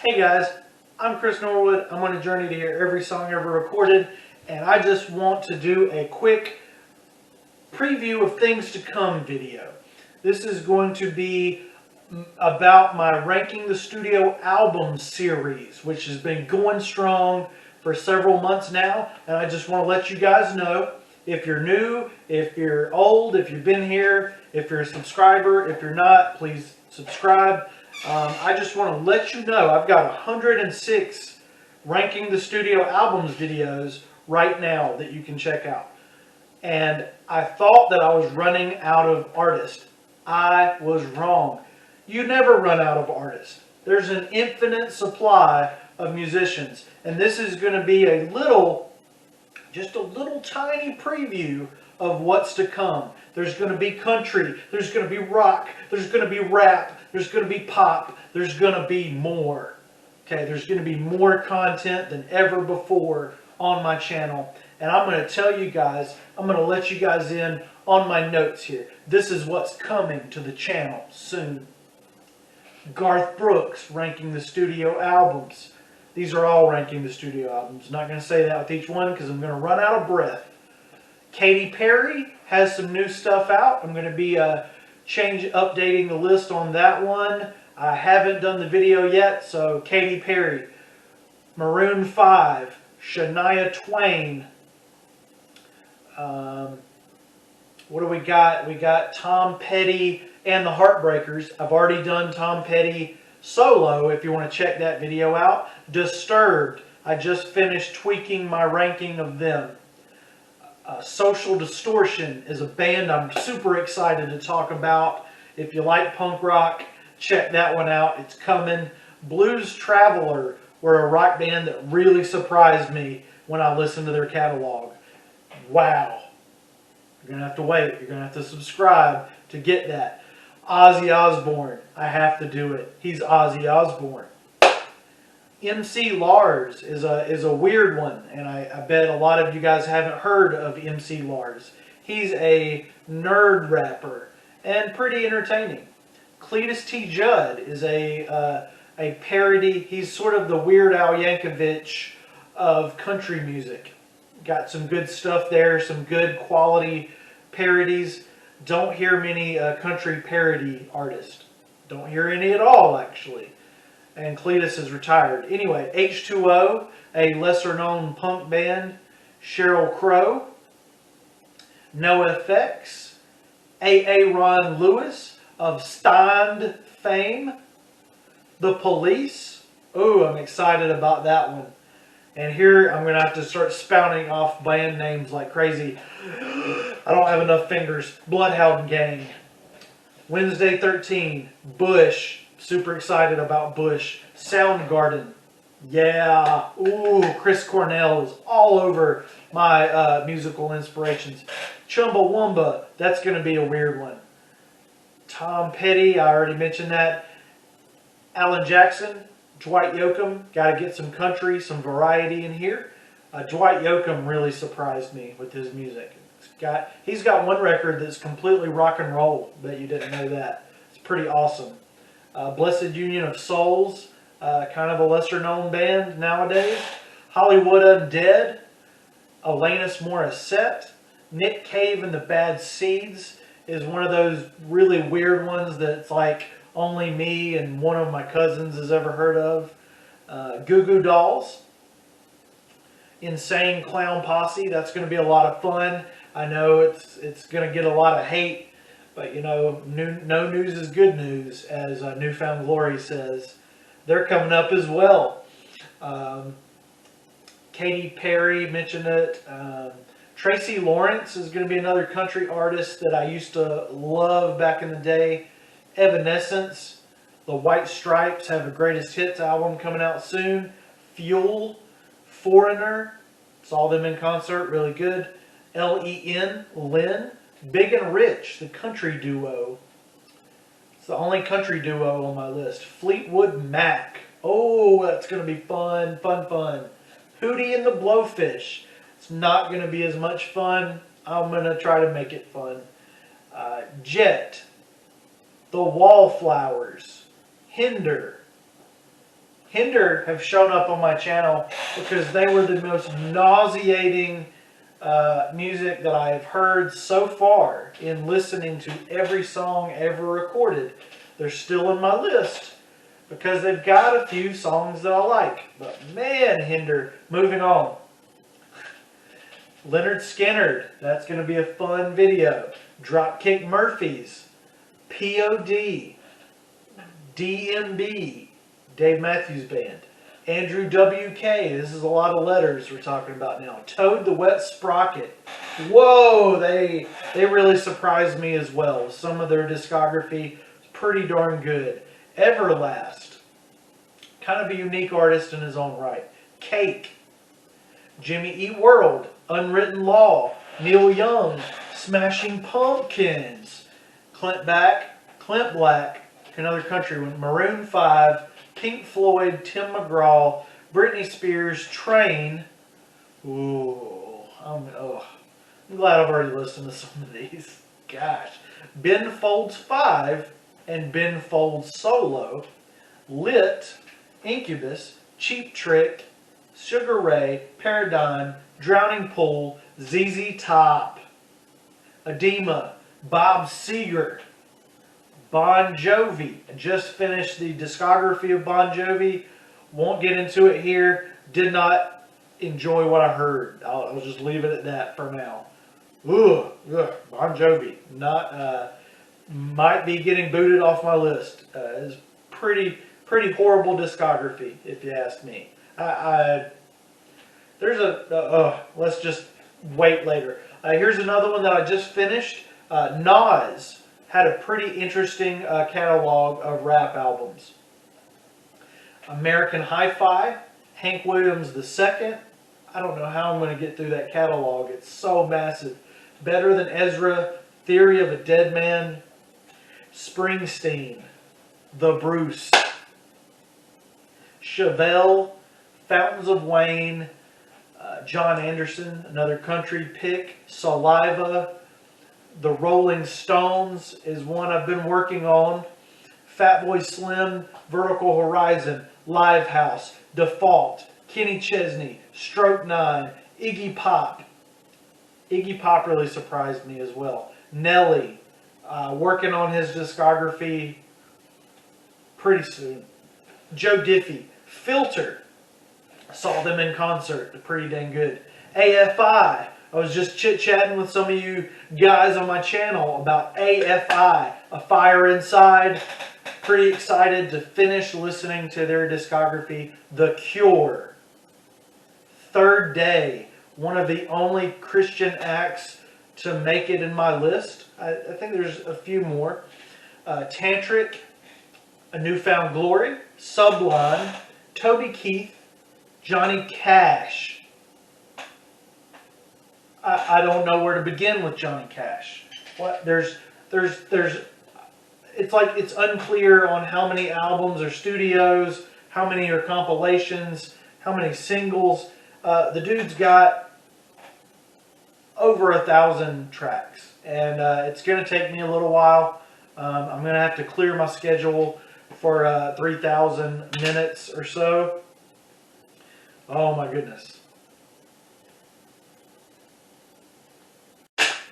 Hey guys, I'm Chris Norwood. I'm on a journey to hear every song ever recorded, and I just want to do a quick preview of things to come video. This is going to be about my Ranking the Studio Albums series, which has been going strong for several months now, and I just want to let you guys know, if you're new, if you're old, if you've been here, if you're a subscriber, if you're not, please subscribe. I just want to let you know I've got 106 Ranking the Studio Albums videos right now that you can check out. And I thought that I was running out of artists. I was wrong. You never run out of artists. There's an infinite supply of musicians. And this is going to be just a little tiny preview of what's to come. There's going to be country, there's going to be rock, there's going to be rap, there's going to be pop, there's going to be more. Okay, there's going to be more content than ever before on my channel. And I'm going to tell you guys, I'm going to let you guys in on my notes here. This is what's coming to the channel soon. Garth Brooks ranking the studio albums. These are all ranking the studio albums. Not going to say that with each one because I'm going to run out of breath. Katy Perry has some new stuff out. I'm going to be updating the list on that one. I haven't done the video yet, so Katy Perry, Maroon 5, Shania Twain. What do we got? We got Tom Petty and the Heartbreakers. I've already done Tom Petty solo if you want to check that video out. Disturbed. I just finished tweaking my ranking of them. Social Distortion is a band I'm super excited to talk about. If you like punk rock, check that one out. It's coming. Blues Traveler were a rock band that really surprised me when I listened to their catalog. Wow. You're going to have to wait. You're going to have to subscribe to get that. Ozzy Osbourne. I have to do it. He's Ozzy Osbourne. MC Lars is a weird one, and I bet a lot of you guys haven't heard of MC Lars. He's a nerd rapper and pretty entertaining. Cletus T. Judd is a parody. He's sort of the Weird Al Yankovic of country music. Got some good stuff there, some good quality parodies. Don't hear many country parody artists. Don't hear any at all, actually. And Cletus is retired. Anyway, H2O, a lesser-known punk band. Sheryl Crow. NoFX. A.A. Ron Lewis of Stond fame. The Police. Ooh, I'm excited about that one. And here I'm going to have to start spouting off band names like crazy. I don't have enough fingers. Bloodhound Gang. Wednesday 13. Bush. Super excited about Bush. Soundgarden. Yeah. Ooh, Chris Cornell is all over my musical inspirations. Chumbawamba. That's going to be a weird one. Tom Petty. I already mentioned that. Alan Jackson. Dwight Yoakam. Got to get some country, some variety in here. Dwight Yoakam really surprised me with his music. He's got one record that's completely rock and roll. Bet you didn't know that. It's pretty awesome. Blessed Union of Souls, kind of a lesser-known band nowadays. Hollywood Undead, Alanis Morissette, Nick Cave and the Bad Seeds is one of those really weird ones that's like only me and one of my cousins has ever heard of. Goo Goo Dolls, Insane Clown Posse. That's going to be a lot of fun. I know it's going to get a lot of hate. But, you know, no news is good news, as Newfound Glory says. They're coming up as well. Katy Perry mentioned it. Tracy Lawrence is going to be another country artist that I used to love back in the day. Evanescence. The White Stripes have a greatest hits album coming out soon. Fuel. Foreigner. Saw them in concert. Really good. L.E.N. Lynn. Big and Rich, the country duo. It's the only country duo on my list. Fleetwood Mac. Oh, that's going to be fun, fun, fun. Hootie and the Blowfish. It's not going to be as much fun. I'm going to try to make it fun. Jet. The Wallflowers. Hinder. Hinder have shown up on my channel because they were the most nauseating music that I have heard so far in listening to every song ever recorded. They're still in my list because they've got a few songs that I like. But man, Hinder, moving on. Leonard Skinner, that's going to be a fun video. Dropkick Murphys, POD, DMB, Dave Matthews Band, Andrew WK, this is a lot of letters we're talking about now. Toad the Wet Sprocket. Whoa, they really surprised me as well. Some of their discography is pretty darn good. Everlast, kind of a unique artist in his own right. Cake, Jimmy Eat World, Unwritten Law, Neil Young, Smashing Pumpkins, Clint Black, another country one, Maroon 5, Pink Floyd, Tim McGraw, Britney Spears, Train. Ooh, I'm glad I've already listened to some of these. Gosh. Ben Folds 5 and Ben Folds Solo, Lit, Incubus, Cheap Trick, Sugar Ray, Paradigm, Drowning Pool, ZZ Top, Edema, Bob Seger, Bon Jovi. I just finished the discography of Bon Jovi. Won't get into it here. Did not enjoy what I heard. I'll just leave it at that for now. Ugh, Bon Jovi. Might be getting booted off my list. It's pretty horrible discography, if you ask me. Let's just wait later. Here's another one that I just finished. Nas had a pretty interesting catalog of rap albums. American Hi-Fi, Hank Williams II. I don't know how I'm going to get through that catalog. It's so massive. Better Than Ezra, Theory of a Dead Man, Springsteen, The Bruce, Chevelle, Fountains of Wayne, John Anderson, another country pick, Saliva, The Rolling Stones is one I've been working on, Fatboy Slim, Vertical Horizon, Livehouse, Default, Kenny Chesney, Stroke 9, Iggy Pop. Iggy Pop really surprised me as well. Nelly, working on his discography pretty soon. Joe Diffie, Filter. Saw them in concert. They're pretty dang good. AFI. I was just chit-chatting with some of you guys on my channel about AFI, A Fire Inside. Pretty excited to finish listening to their discography. The Cure. Third Day. One of the only Christian acts to make it in my list. I think there's a few more. Tantric. A Newfound Glory. Sublime. Toby Keith. Johnny Cash. I don't know where to begin with Johnny Cash. It's like it's unclear on how many albums are studios, how many are compilations, how many singles. The dude's got over 1,000 tracks, and it's going to take me a little while. I'm going to have to clear my schedule for 3,000 minutes or so. Oh my goodness.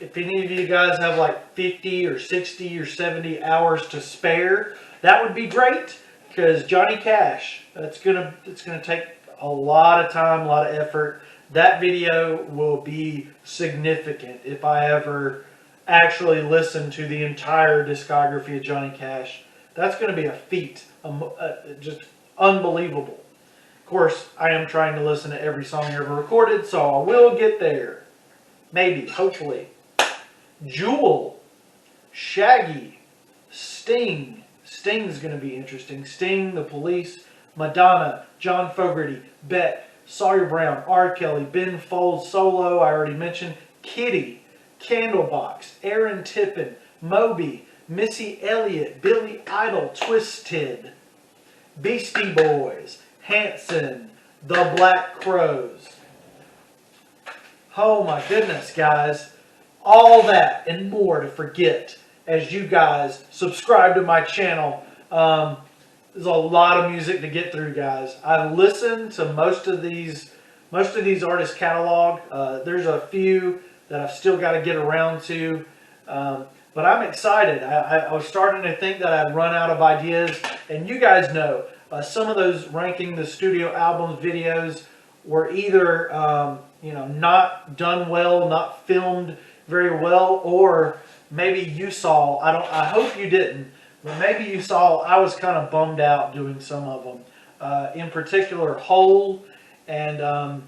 If any of you guys have like 50 or 60 or 70 hours to spare, that would be great, because Johnny Cash, it's gonna take a lot of time, a lot of effort. That video will be significant if I ever actually listen to the entire discography of Johnny Cash. That's going to be a feat, just unbelievable. Of course, I am trying to listen to every song ever recorded, so I will get there. Maybe, hopefully. Jewel, Shaggy, Sting. Sting's going to be interesting. Sting, The Police, Madonna, John Fogerty, Beck, Sawyer Brown, R. Kelly, Ben Folds Solo, I already mentioned, Kitty, Candlebox, Aaron Tippin, Moby, Missy Elliott, Billy Idol, Twisted, Beastie Boys, Hanson, The Black Crowes. Oh my goodness, guys. All that and more to forget as you guys subscribe to my channel. there's a lot of music to get through, guys. I've listened to most of these artists' catalog. There's a few that I've still got to get around to, but I'm excited. I was starting to think that I'd run out of ideas, and you guys know some of those ranking the studio albums videos were either not done well, not filmed very well, or maybe you saw. I hope you didn't. But maybe you saw I was kind of bummed out doing some of them. In particular, Hole, and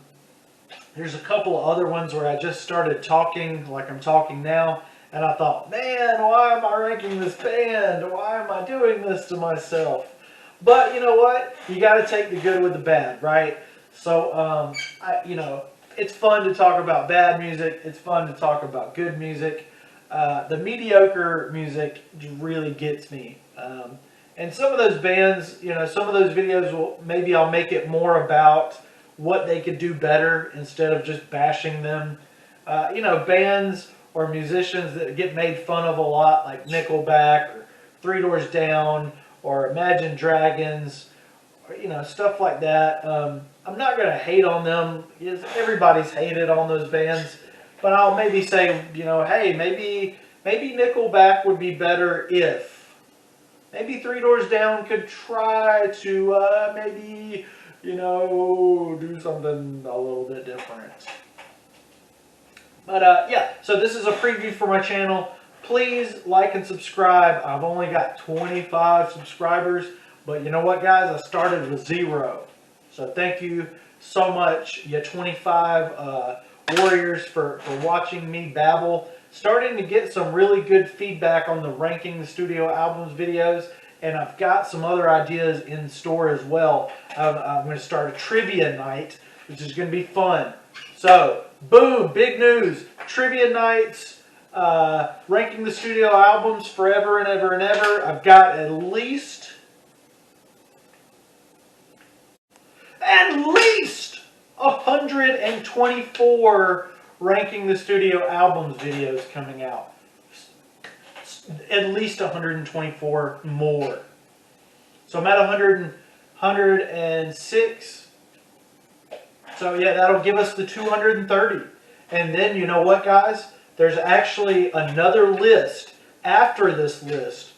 there's a couple of other ones where I just started talking like I'm talking now, and I thought, man, why am I ranking this band? Why am I doing this to myself? But you know what? You got to take the good with the bad, right? So, it's fun to talk about bad music. It's fun to talk about good music. The mediocre music really gets me. And some of those bands, some of those videos, maybe I'll make it more about what they could do better instead of just bashing them. Bands or musicians that get made fun of a lot, like Nickelback or Three Doors Down or Imagine Dragons, or, stuff like that. I'm not going to hate on them. Everybody's hated on those bands. But I'll maybe say, hey, maybe Nickelback would be better if. Maybe Three Doors Down could try to maybe, do something a little bit different. But yeah, so this is a preview for my channel. Please like and subscribe. I've only got 25 subscribers. But you know what, guys? I started with 0. So thank you so much, you 25 warriors, for watching me babble. Starting to get some really good feedback on the ranking the studio albums videos, and I've got some other ideas in store as well. I'm going to start a trivia night, which is going to be fun. So, boom, big news. Trivia nights, ranking the studio albums forever and ever and ever. I've got at least 124 ranking the studio albums videos coming out. At least 124 more. So I'm at 106. So yeah, that'll give us the 230. And then you know what, guys? There's actually another list after this list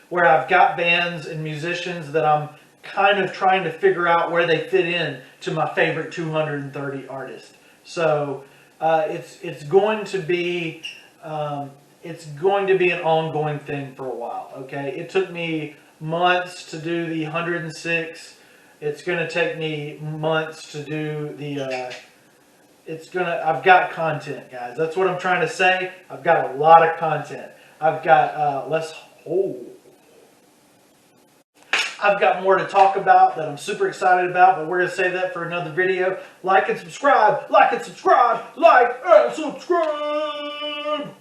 where I've got bands and musicians that I'm kind of trying to figure out where they fit in to my favorite 230 artists. So it's going to be an ongoing thing for a while. Okay, it took me months to do the 106. It's going to take me months to do the. I've got content, guys. That's what I'm trying to say. I've got a lot of content. I've got I've got more to talk about that I'm super excited about, but we're going to save that for another video. Like and subscribe, like and subscribe, like and subscribe.